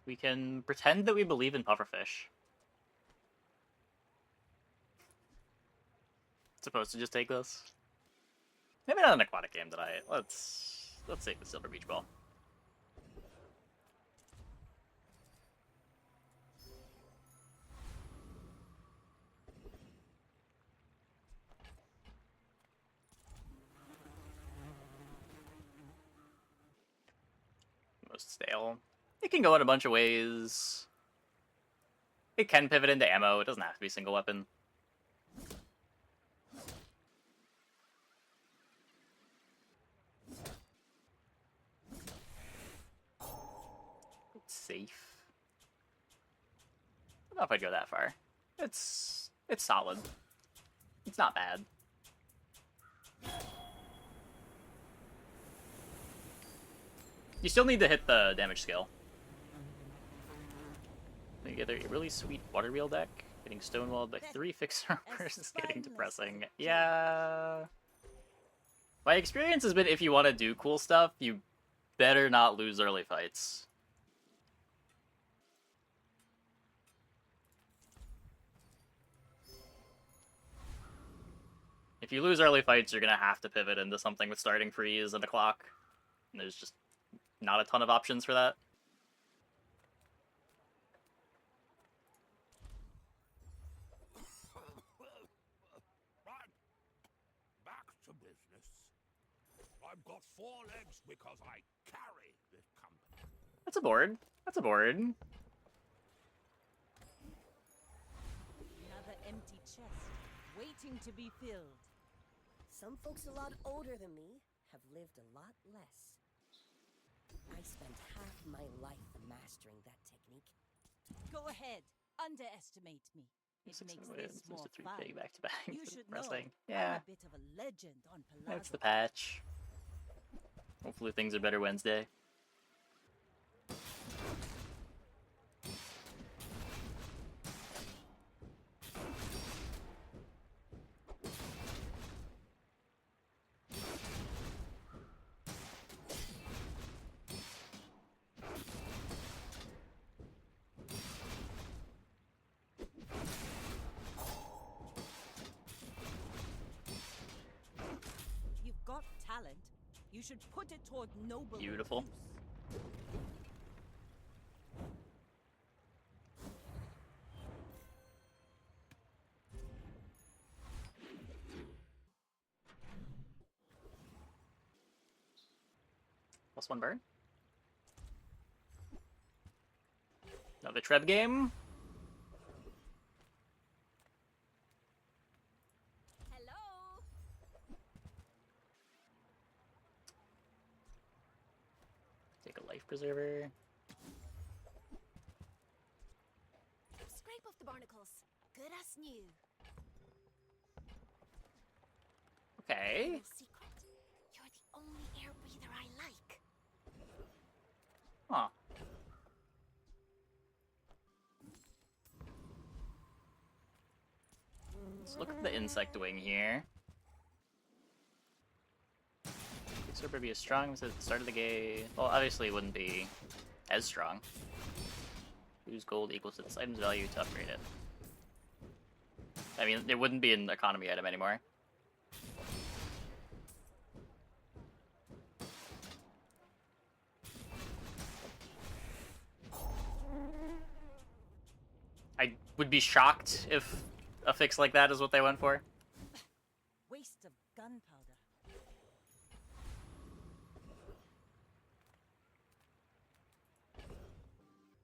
We can pretend that we believe in pufferfish. Supposed to just take this. Maybe not an aquatic game tonight. Let's take the silver beach ball. Most stale. It can go in a bunch of ways. It can pivot into ammo. It doesn't have to be single weapon. It's safe. I don't know if I'd go that far. It's solid. It's not bad. You still need to hit the damage scale. You get a really sweet water wheel deck. Getting stonewalled by 3 fixer-uppers is getting depressing. Yeah. My experience has been if you want to do cool stuff, you better not lose early fights. If you lose early fights, you're gonna have to pivot into something with starting freeze and a clock. And there's just not a ton of options for that. Right. Back to business. I've got 4 legs because I carry this company. That's a board. That's a board. Another empty chest, waiting to be filled. Some folks a lot older than me have lived a lot less. I spent half my life mastering that technique. Go ahead, underestimate me. It makes this more Three fun. big back to back. You should know, Yeah, I'm a bit of a legend on Palazzo. that's the patch. Hopefully things are better Wednesday. You've got talent. You should put it toward noble Beautiful. use. +1 burn. Another Treb game. Hello. Take a life preserver. Scrape off the barnacles. Good as new. Okay. Little secret. You're the only air breather I like. Huh. Let's look at the insect wing here. This would be as strong as at the start of the game. Well, obviously it wouldn't be as strong. Lose gold equals its item's value to upgrade it. I mean, it wouldn't be an economy item anymore. I would be shocked if a fix like that is what they went for. Waste of gunpowder.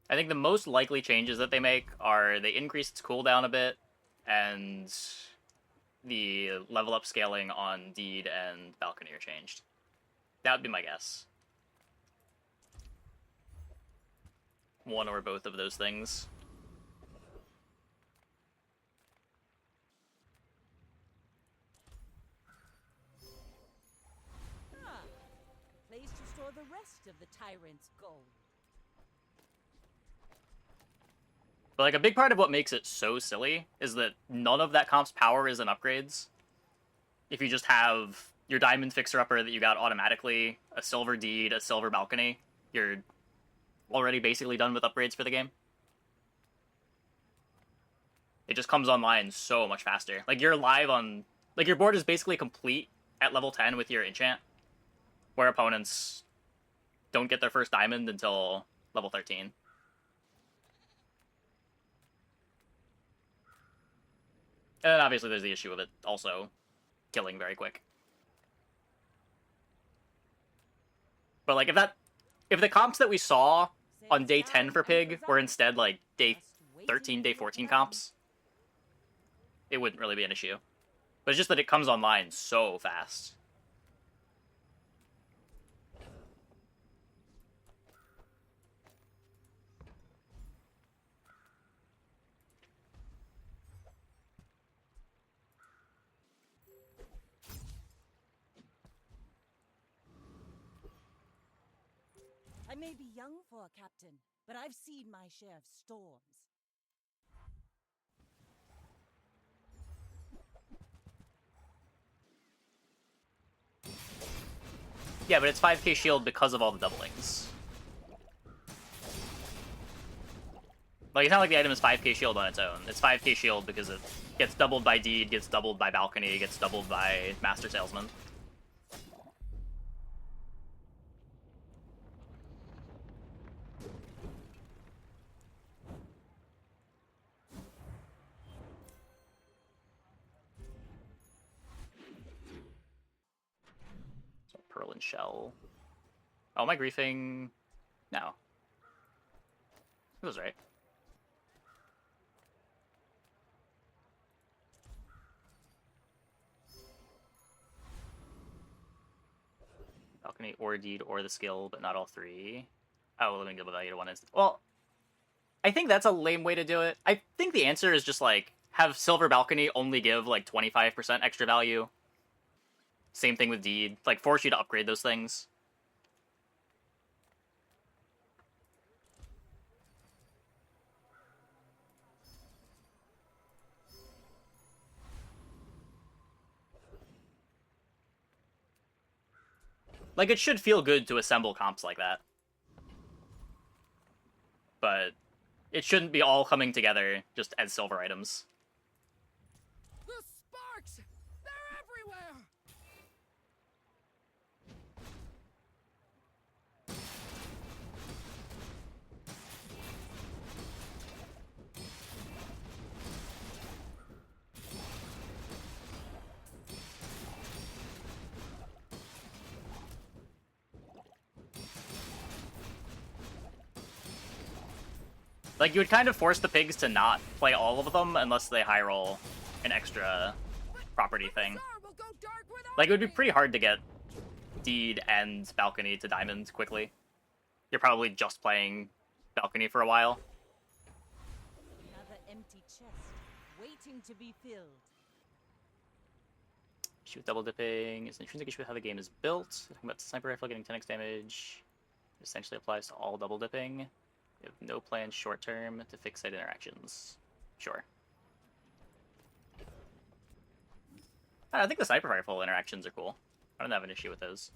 I think the most likely changes that they make are they increase its cooldown a bit, and the level up scaling on Deed and Balcony are changed. That would be my guess. One or both of those things. Ah, place to store the rest of the tyrant's gold. But like a big part of what makes it so silly is that none of that comp's power is in upgrades. If you just have your diamond fixer-upper that you got automatically, a silver Deed, a silver Balcony, you're already basically done with upgrades for the game. It just comes online so much faster. Like, you're live on... Like, your board is basically complete at level 10 with your enchant, where opponents don't get their first diamond until level 13. And then obviously there's the issue of it also killing very quick. But like if the comps that we saw on day 10 for Pig were instead like day 13, day 14 comps, it wouldn't really be an issue. But it's just that it comes online so fast. I may be young for a captain, but I've seen my share of storms. Yeah, but it's 5k shield because of all the doublings. Like, it's not like the item is 5k shield on its own. It's 5k shield because it gets doubled by Deed, gets doubled by Balcony, gets doubled by Master Salesman. So, Pearl and Shell. Oh, am I griefing? No. It was right. Balcony or Deed or the skill, but not all three. Oh, living double value to one instant. Well, I think that's a lame way to do it. I think the answer is just like have Silver Balcony only give like 25% extra value. Same thing with Deed. Like force you to upgrade those things. Like, it should feel good to assemble comps like that. But it shouldn't be all coming together just as silver items. The sparks! They're everywhere! Like, you would kind of force the pigs to not play all of them unless they high roll an extra property thing. Bazaar will go dark without Like, it would be me. pretty hard to get Deed and Balcony to Diamond quickly. You're probably just playing Balcony for a while. Another empty chest, waiting to be filled. Issue with double dipping is an intrinsic issue with how the game is built. Talking about the sniper rifle getting 10x damage essentially applies to all double dipping. You have no plans short term to fix site interactions. Sure. I think the sniper rifle interactions are cool. I don't have an issue with those.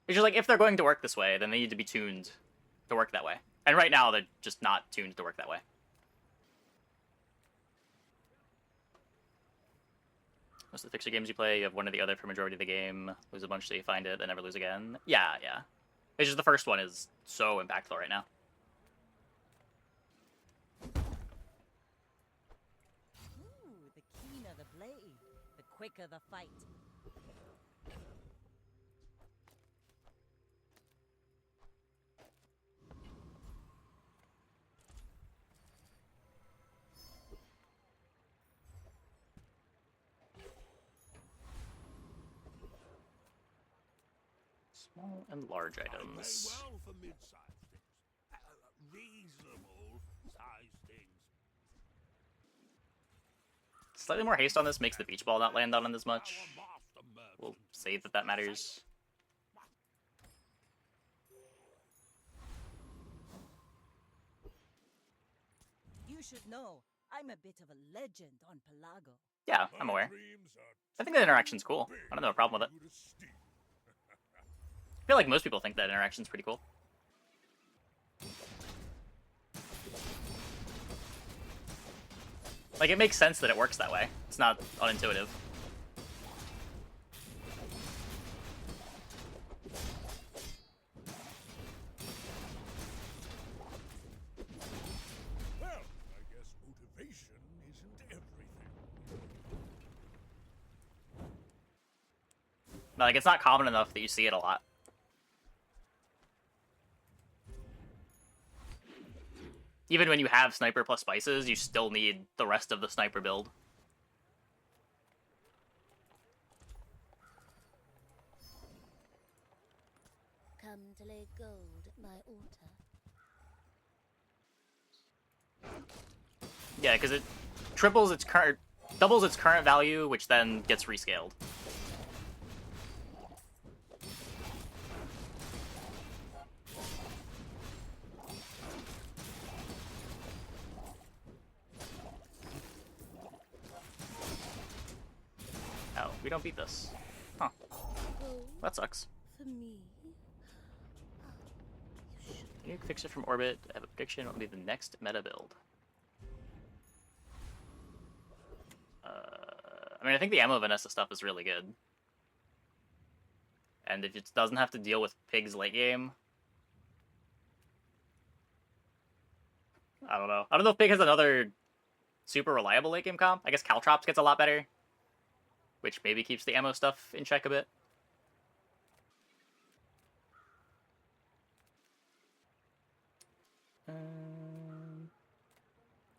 It's just like, if they're going to work this way, then they need to be tuned to work that way. And right now, they're just not tuned to work that way. Most of the fixture games you play, you have one or the other for majority of the game. Lose a bunch so you find it, then never lose again. Yeah, yeah. It's just the first one is so impactful right now. Ooh, the keener the blade, the quicker the fight. Small and large I pay items. well for mid-sized things. Reasonable sized things. Slightly more haste on this makes the beach ball not land on it as much. Our master merchant We'll say that that matters. You should know, I'm a bit of a legend on Pelago. Yeah, I'm aware. dreams are I think the interaction's cool. I don't have a problem with it. too steep. feel like most people think that interaction's pretty cool. Like, it makes sense that it works that way. It's not unintuitive. Well, I guess motivation isn't everything. Like, it's not common enough that you see it a lot. Even when you have sniper plus spices, you still need the rest of the sniper build. Come to lay gold at my altar. Yeah, because it doubles its current value, which then gets rescaled. Oh, we don't beat this. Huh. That sucks. For me. Nuke Fixer from orbit. I have a prediction. What will be the next meta build? I mean, I think the ammo Vanessa stuff is really good. And if it doesn't have to deal with pigs late game... I don't know. I don't know if Pig has another super reliable late game comp. I guess Caltrops gets a lot better. Which maybe keeps the ammo stuff in check a bit.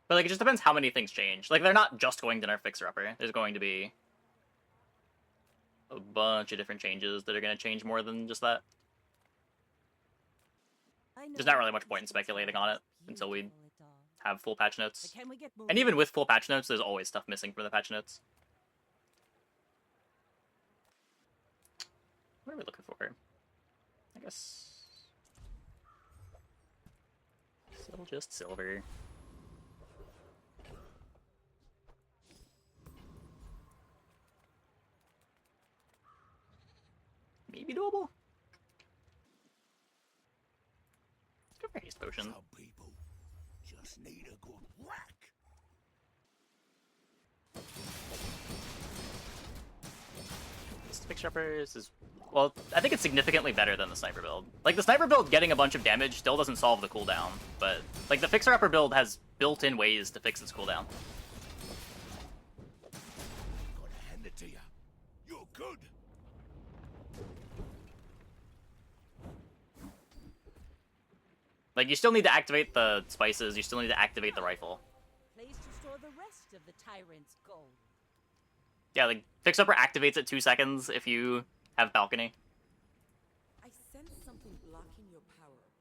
But, like, it just depends how many things change. Like, they're not just going to nerf Fixer-Upper. There's going to be a bunch of different changes that are going to change more than just that. There's not really much point in speculating on it until we have full patch notes. And even with full patch notes, there's always stuff missing from the patch notes. What are we looking for? I guess... still just silver. Maybe doable? Let's go for haste potion. Some people just need a good whack. This Fixer-Uppers is... well, I think it's significantly better than the sniper build. Like, the sniper build getting a bunch of damage still doesn't solve the cooldown, but, like, the Fixer-Upper build has built-in ways to fix its cooldown. Gotta hand it to you. You're good. Like, you still need to activate the spices, you still need to activate the rifle. Place to store the rest of the tyrant's gold. Yeah, like, Fixer-Upper activates at 2 seconds if you have balcony. I sense something blocking your power.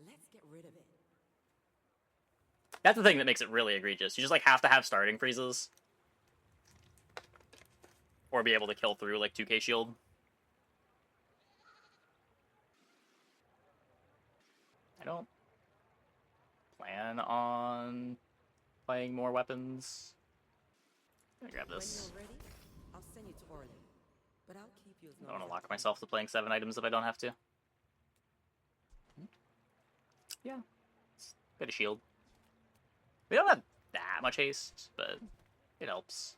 Let's get rid of it. That's the thing that makes it really egregious. You just, like, have to have starting freezes. Or be able to kill through, like, 2k shield. I don't plan on playing more weapons. I'm gonna grab this. When you're ready, I'll send you to Orlin. But I'll keep you as I don't long want to as lock can. myself to playing 7 items if I don't have to. Yeah. It's a bit of shield. We don't have that much haste, but it helps.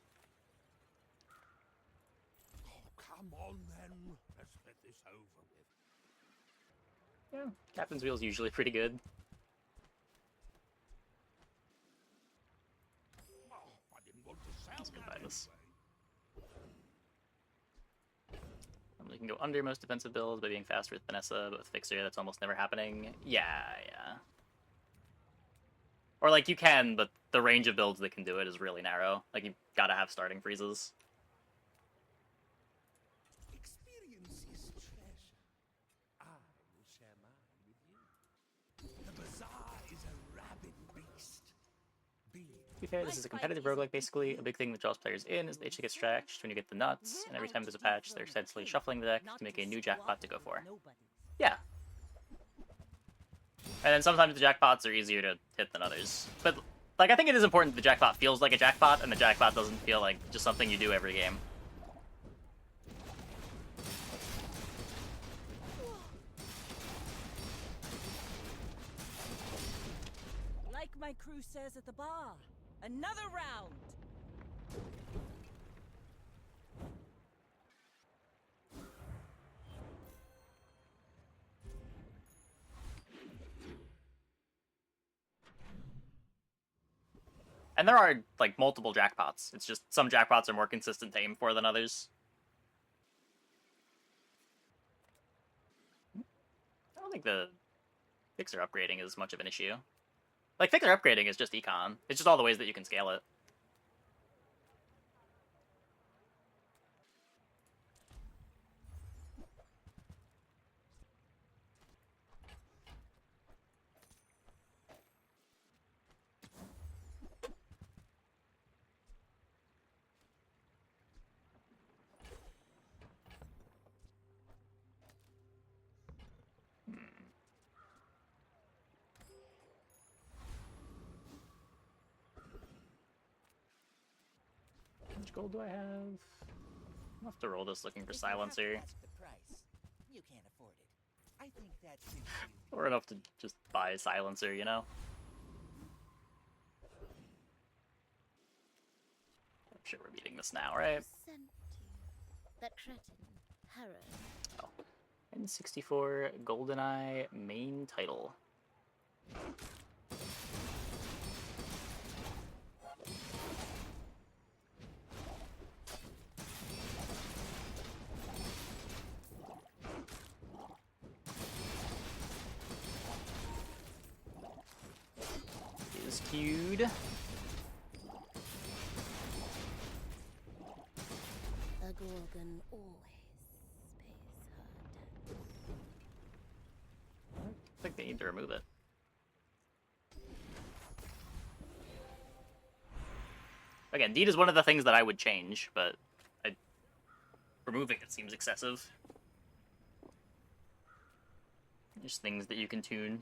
Oh, come on then. Let's get this over with. Yeah, Captain's Wheel is usually pretty good. Oh, I didn't want to sound Let's go that buy this. anyway. We can go under most defensive builds by being faster with Vanessa, but with Fixer, that's almost never happening. Yeah. Or, like, you can, but the range of builds that can do it is really narrow. Like, you've gotta have starting freezes. Experience is treasure. I will share mine with you. The Bazaar is a rabid beast. Be To be fair, this is a competitive roguelike, basically. A big thing that draws players in is the itch to get stretched when you get the nuts, and every time there's a patch, they're essentially shuffling the deck to make a new jackpot to go for. Yeah. And then sometimes the jackpots are easier to hit than others. But, like, I think it is important that the jackpot feels like a jackpot, and the jackpot doesn't feel like just something you do every game. my crew says at the bar. Another round! And there are, like, multiple jackpots. It's just some jackpots are more consistent to aim for than others. I don't think the fixer upgrading is much of an issue. Like, fixer upgrading is just econ. It's just all the ways that you can scale it. How much gold do I have? I'll have to roll this looking for If you have to silencer. ask the price, you can't afford it. I think that suits you. Or enough to just buy a silencer, you know? I'm sure we're beating this now, right? Sent you. That cretin, Harrow. Oh. N64 GoldenEye main title. Is queued. A Gorgon always pays her debts. I think they need to remove it. Again, deed is one of the things that I would change, but removing it seems excessive. There's things that you can tune.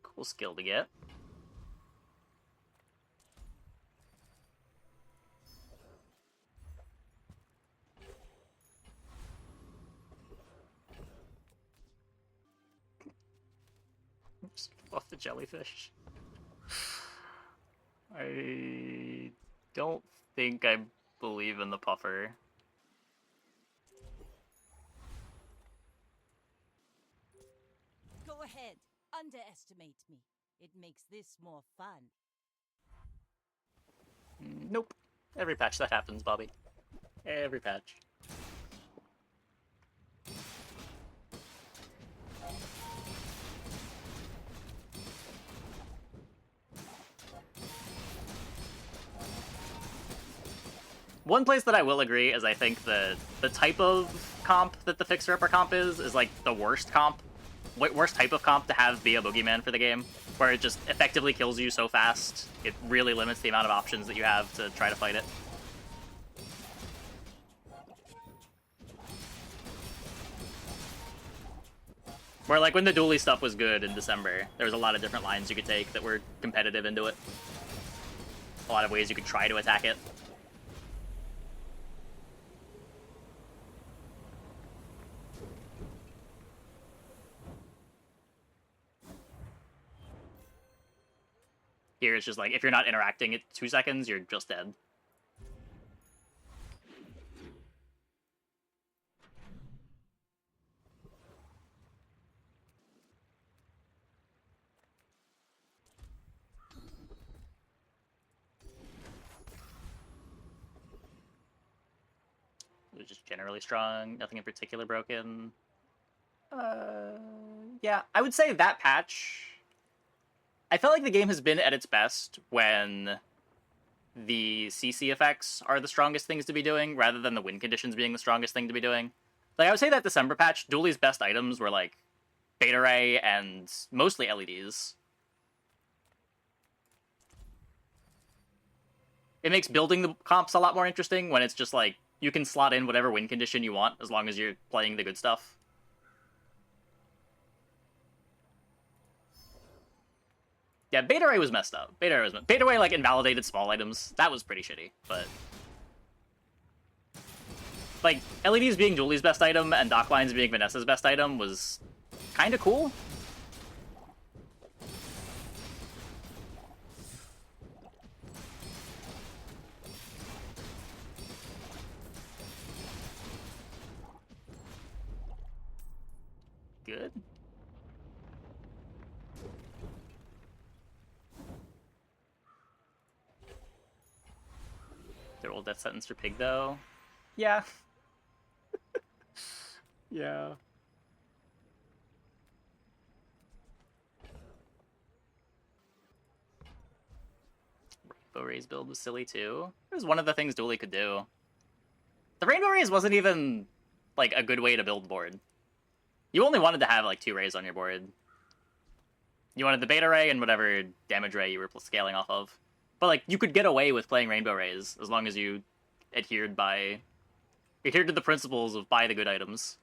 Cool skill to get. Just off the jellyfish. I don't think I believe in the puffer. Go ahead. Underestimate me. It makes this more fun. Nope. Every patch that happens, Bobby. Every patch. One place that I will agree is I think the type of comp that the Fixer Upper comp is like the worst comp. Worst type of comp to have be a boogeyman for the game, where it just effectively kills you so fast, it really limits the amount of options that you have to try to fight it. Where, like, when the dually stuff was good in December, there was a lot of different lines you could take that were competitive into it. A lot of ways you could try to attack it. Here it's just like, if you're not interacting at 2 seconds, you're just dead. It was just generally strong, nothing in particular broken. Yeah, I would say that patch... I felt like the game has been at its best when the CC effects are the strongest things to be doing, rather than the win conditions being the strongest thing to be doing. Like, I would say that December patch, Dooley's best items were, like, Beta Ray and mostly LEDs. It makes building the comps a lot more interesting when it's just, like, you can slot in whatever win condition you want as long as you're playing the good stuff. Yeah, Beta Ray was messed up. Beta Ray, like, invalidated small items. That was pretty shitty, but... like, LEDs being Julie's best item and dock lines being Vanessa's best item was kind of cool. Good. Their old death sentence for Pig, though. Yeah. Yeah. Rainbow Rays build was silly, too. It was one of the things Dooley could do. The Rainbow Rays wasn't even, like, a good way to build board. You only wanted to have, like, 2 rays on your board. You wanted the Beta Ray and whatever damage ray you were scaling off of. But, like, you could get away with playing Rainbow Rays as long as you adhered to the principles of buy the good items.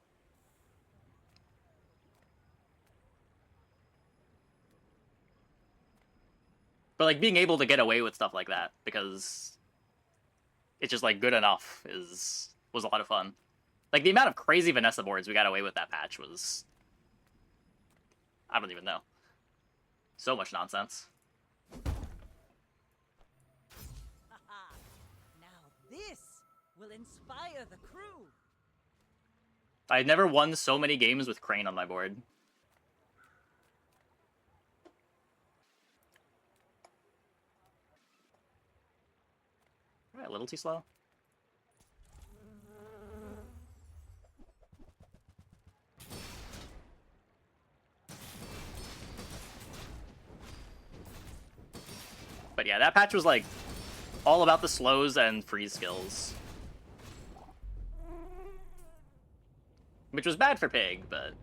But, like, being able to get away with stuff like that, because it's just, like, good enough was a lot of fun. Like, the amount of crazy Vanessa boards we got away with that patch was... I don't even know. So much nonsense. Now this will inspire the crew. I've never won so many games with Crane on my board. Alright, a little too slow. But yeah, that patch was like all about the slows and freeze skills. Which was bad for Pig, but...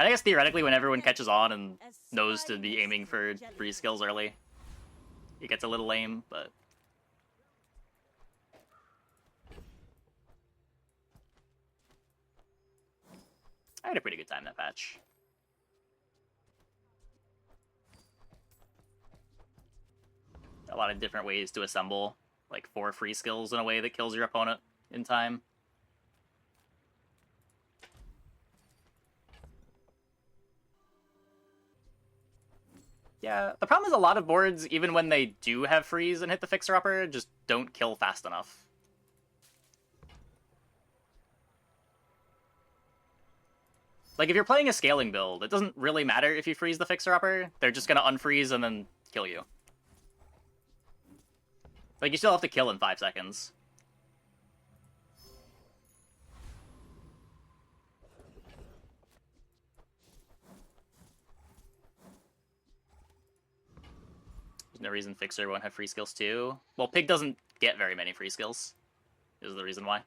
I guess theoretically when everyone catches on and knows to be aiming for freeze skills early, it gets a little lame, but... I had a pretty good time that patch. A lot of different ways to assemble, like 4 free skills in a way that kills your opponent in time. Yeah, the problem is a lot of boards, even when they do have freeze and hit the fixer-upper, just don't kill fast enough. Like, if you're playing a scaling build, it doesn't really matter if you freeze the fixer-upper, they're just gonna unfreeze and then kill you. Like, you still have to kill in 5 seconds. There's no reason Fixer won't have free skills too. Well, Pig doesn't get very many free skills, is the reason why.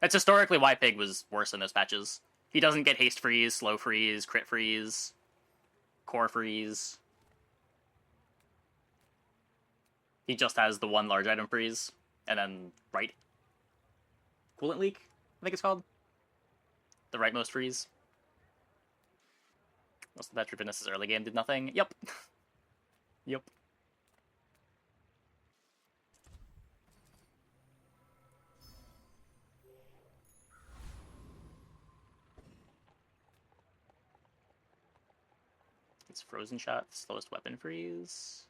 That's historically why Pig was worse in those patches. He doesn't get haste freeze, slow freeze, crit freeze, core freeze. He just has the 1 large item freeze, and then right coolant leak, I think it's called. The rightmost freeze. Most of the Petri Vanessa's early game did nothing. Yep. Yep. It's frozen shot, slowest weapon freeze.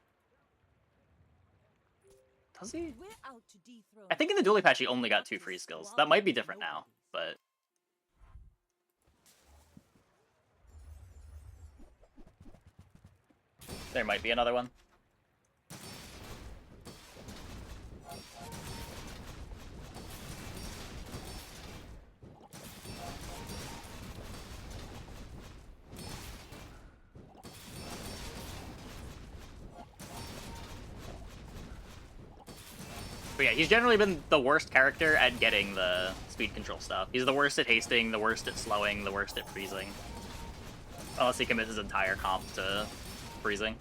Does he? We're out to dethrone. I think in the duelie patch he only got 2 free skills. That might be different now, but... there might be another one. But yeah, he's generally been the worst character at getting the speed control stuff. He's the worst at hasting, the worst at slowing, the worst at freezing. Unless he commits his entire comp to freezing.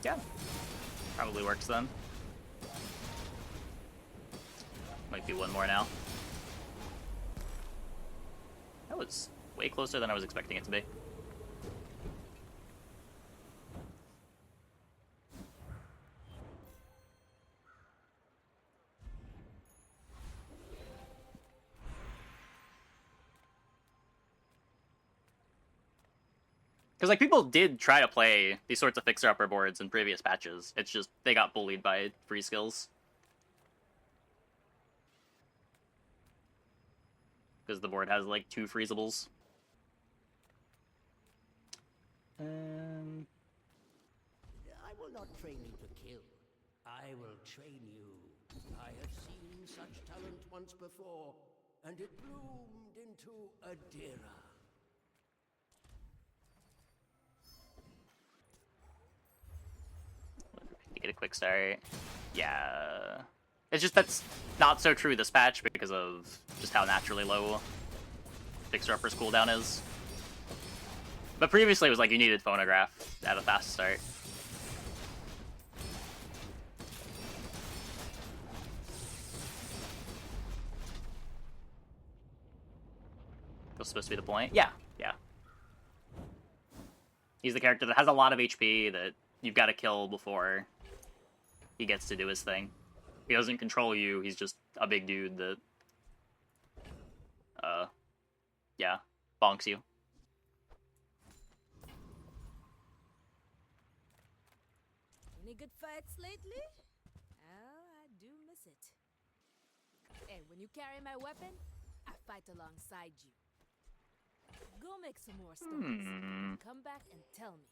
Yeah. Probably works then. Might be one more now. That was way closer than I was expecting it to be. Because, like, people did try to play these sorts of fixer-upper boards in previous patches. It's just, they got bullied by free skills. Because the board has, like, 2 freezables. I will not train you to kill. I will train you. I have seen such talent once before, and it bloomed into a Dira. To get a quick start. Yeah. It's just that's not so true this patch because of just how naturally low fixer-upper's cooldown is. But previously it was like you needed phonograph at a fast start. That's supposed to be the point? Yeah, yeah. He's the character that has a lot of HP that you've got to kill before he gets to do his thing. He doesn't control you, he's just a big dude that, yeah, bonks you. Any good fights lately? Oh, I do miss it. Hey, when you carry my weapon, I fight alongside you. Go make some more stones. Come back and tell me.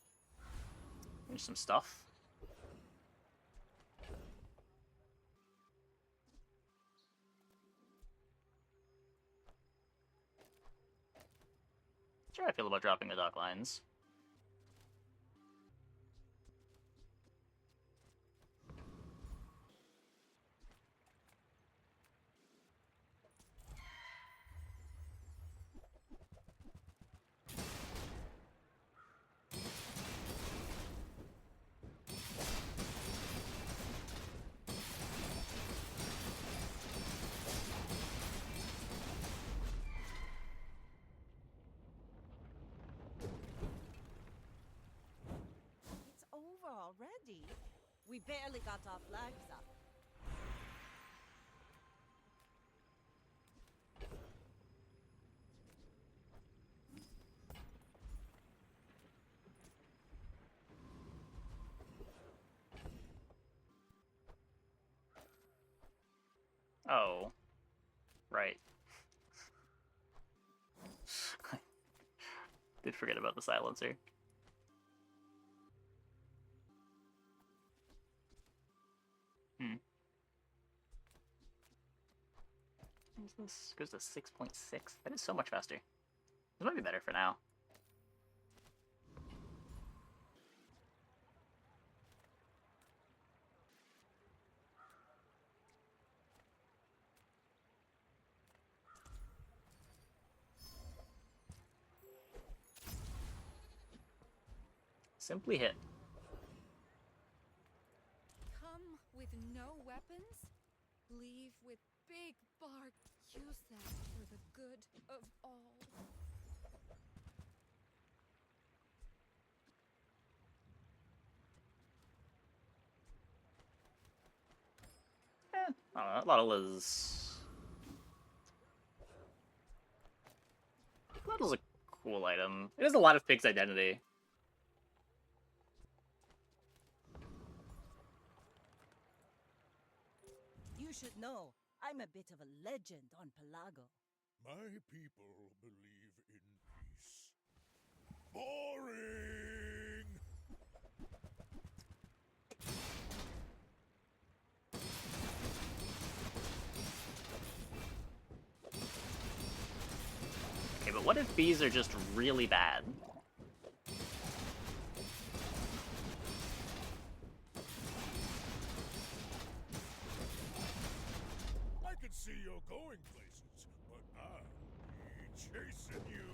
There's some stuff. Sure, I feel about dropping the dock lines. It's over already. We barely got our flags up. Oh. Right. Did forget about the silencer. This goes to 6.6. That is so much faster. This might be better for now. Simply hit. Come with no weapons? Leave with big bark. Use that for the good of all. I don't know, a lot of Liz. That is a cool item. It has a lot of Pig's identity. You should know, I'm a bit of a legend on Pelago. My people believe in peace. Boring! Okay, but what if bees are just really bad? I can see you're going places, but I'll be chasing you.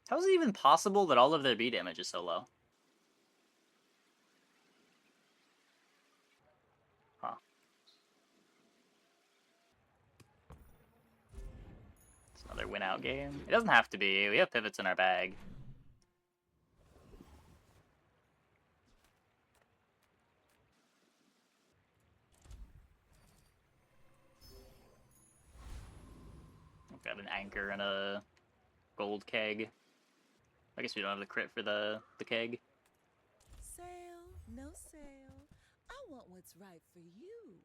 How is it even possible that all of their bee damage is so low? Huh. It's another win-out game. It doesn't have to be. We have pivots in our bag. got an anchor and a gold keg. I guess we don't have the crit for the keg. Sale, no sale. I want what's right for you.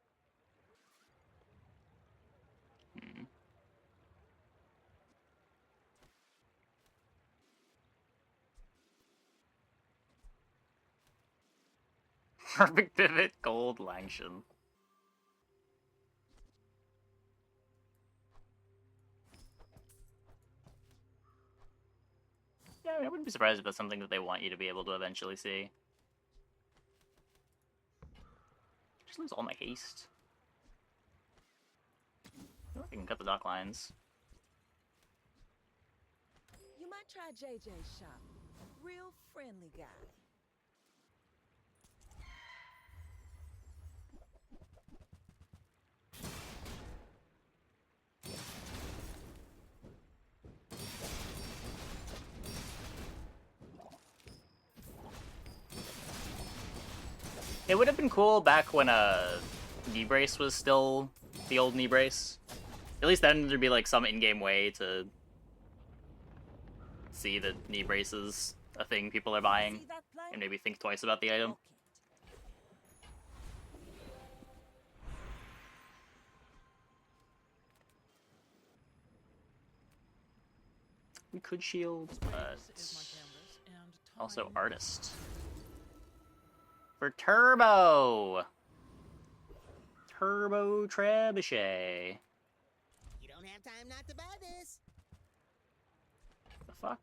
Perfect pivot, gold Langshan. Yeah, I wouldn't be surprised if that's something that they want you to be able to eventually see. Just lose all my haste. I think I can cut the dock lines. You might try JJ's shop. Real friendly guy. It would have been cool back when knee brace was still the old knee brace. At least then there'd be like some in-game way to see that knee brace is a thing people are buying, See that plank? and maybe think twice about the item. Walk We could shield, but also artist. For Turbo! Turbo Trebuchet. You don't have time not to buy this. The fuck?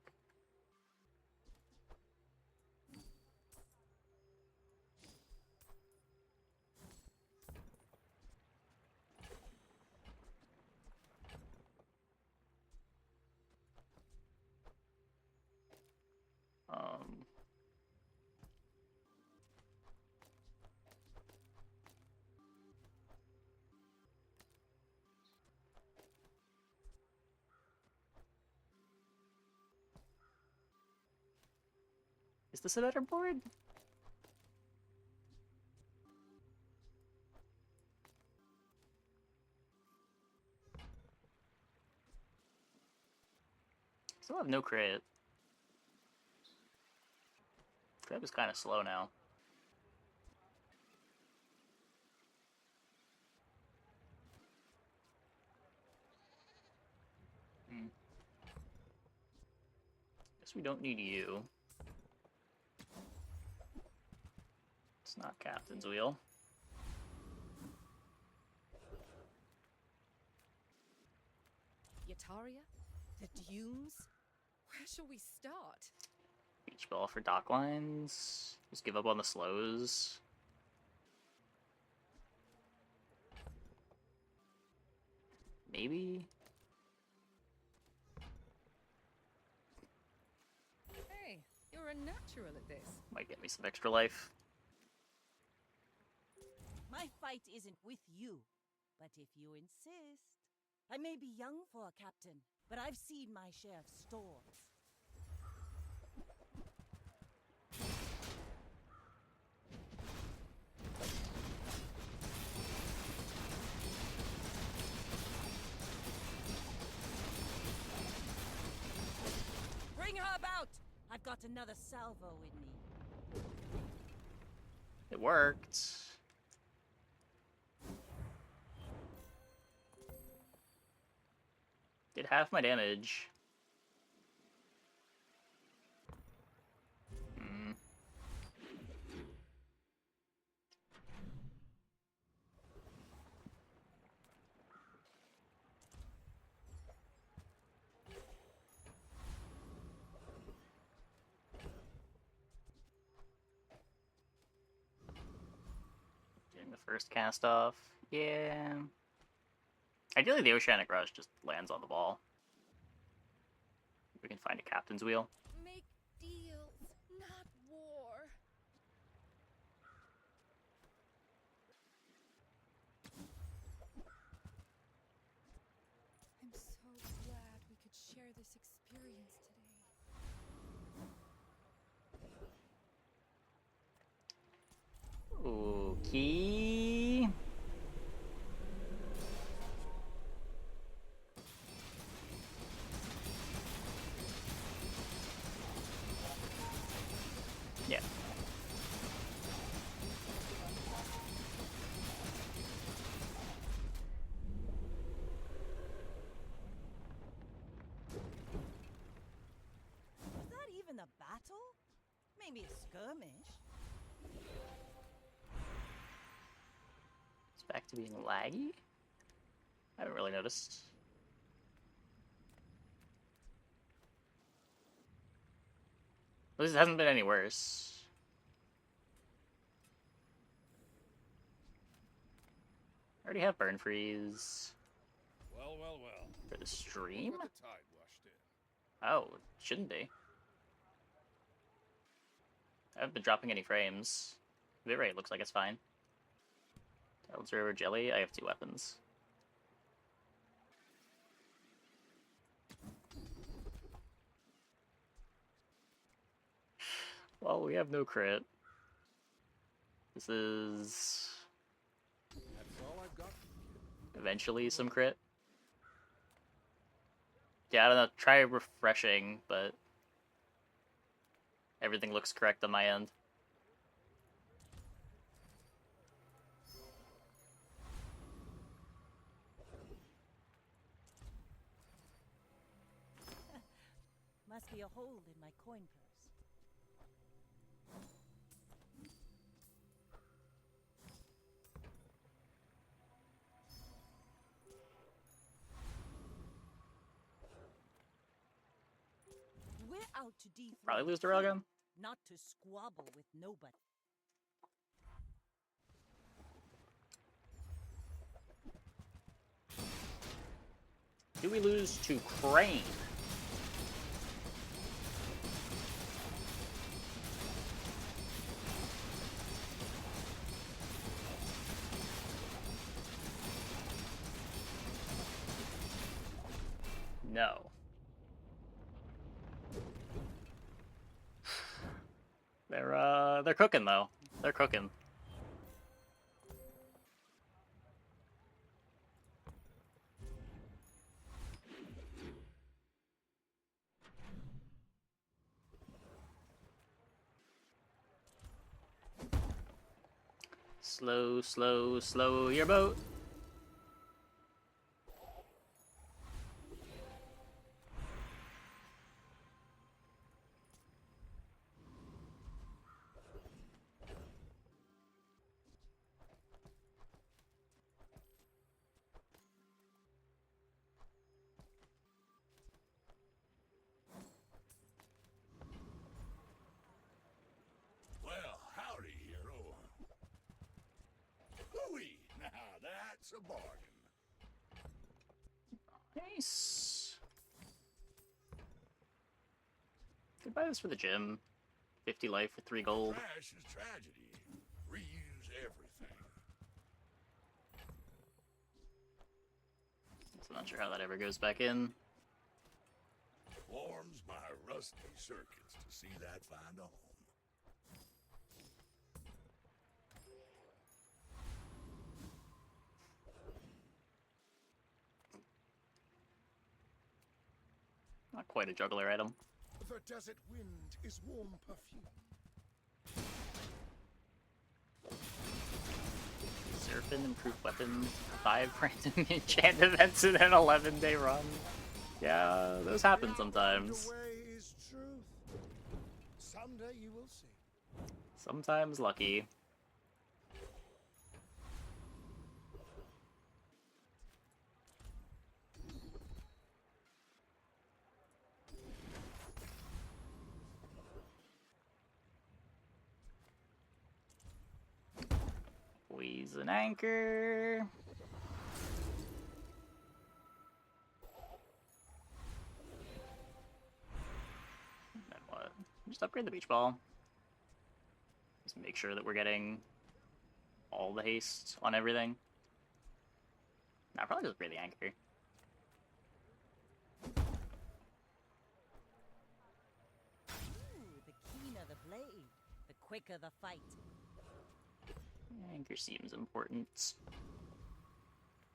Is this a better board? Still have no crit. Crab is kind of slow now. Guess we don't need you. It's not Captain's Wheel. Yataria? The dunes? Where shall we start? Beach ball for dock lines. Just give up on the slows. Maybe? Hey, you're a natural at this. Might get me some extra life. My fight isn't with you, but if you insist. I may be young for a captain, but I've seen my share of storms. Bring her about! I've got another salvo in me. It worked. Did half my damage. Getting the first cast off. Yeah. Ideally, the Oceanic Rush just lands on the ball. We can find a Captain's Wheel. Make deals, not war. I'm so glad we could share this experience today. Okay. a battle? Maybe a skirmish. It's back to being laggy? I haven't really noticed. At least it hasn't been any worse. I already have burn freeze. Well, well, well. For the stream? Look what the tide washed in. Oh, it shouldn't be. I haven't been dropping any frames. Bit rate looks like it's fine. Elder Jelly, I have 2 weapons. Well, we have no crit. This is That's all I've got. eventually some crit. Yeah, I don't know, try refreshing, but everything looks correct on my end. Must be a hole in my coin purse. We're out to defraud. Probably lose the railgun. Not to squabble with nobody. Do we lose to Crane? No. They're cooking though. They're cooking. Slow, slow, slow your boat. Well, howdy, hero. Hooey! Now that's a bargain. Nice. Could buy this for the gym. 50 life for 3 gold. Trash is tragedy. Reuse everything. So not sure how that ever goes back in. Warms my rusty circuits to see that find a home. Not quite a juggler item. The desert wind is warm perfume. Serpent, improved weapons, 5 random enchant events in an 11-day run. Yeah, those happen sometimes. Away is truth. Someday you will see. Sometimes lucky. Squeeze an anchor. Then what? Just upgrade the beach ball. Just make sure that we're getting all the haste on everything. Nah, probably just upgrade the anchor. Ooh, the keener the blade, the quicker the fight. Anchor seems important.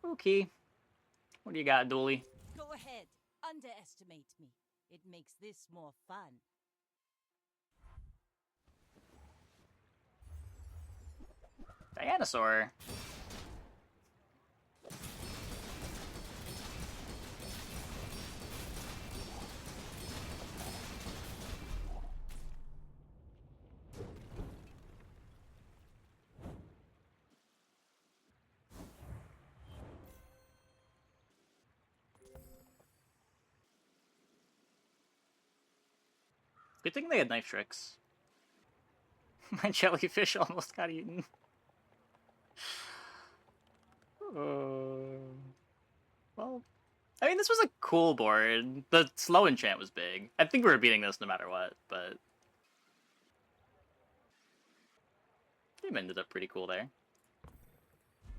Okay. What do you got, Dooley? Go ahead, underestimate me. It makes this more fun. Dinosaur. Good thing they had knife tricks. My jellyfish almost got eaten. Well, I mean, this was a cool board. The slow enchant was big. I think we were beating this no matter what, but game ended up pretty cool there.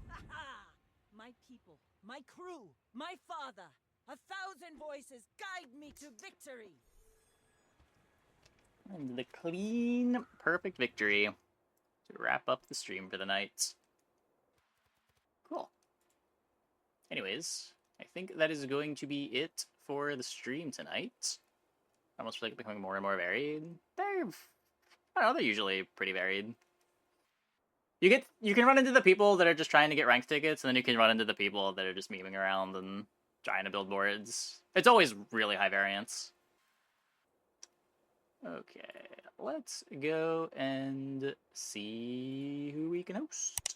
Aha! My people, my crew, my father. 1,000 voices guide me to victory. And the clean, perfect victory to wrap up the stream for the night. Cool. Anyways, I think that is going to be it for the stream tonight. I almost feel like becoming more and more varied. I don't know, they're usually pretty varied. You can run into the people that are just trying to get ranked tickets, and then you can run into the people that are just memeing around and trying to build boards. It's always really high variance. Okay, let's go and see who we can host.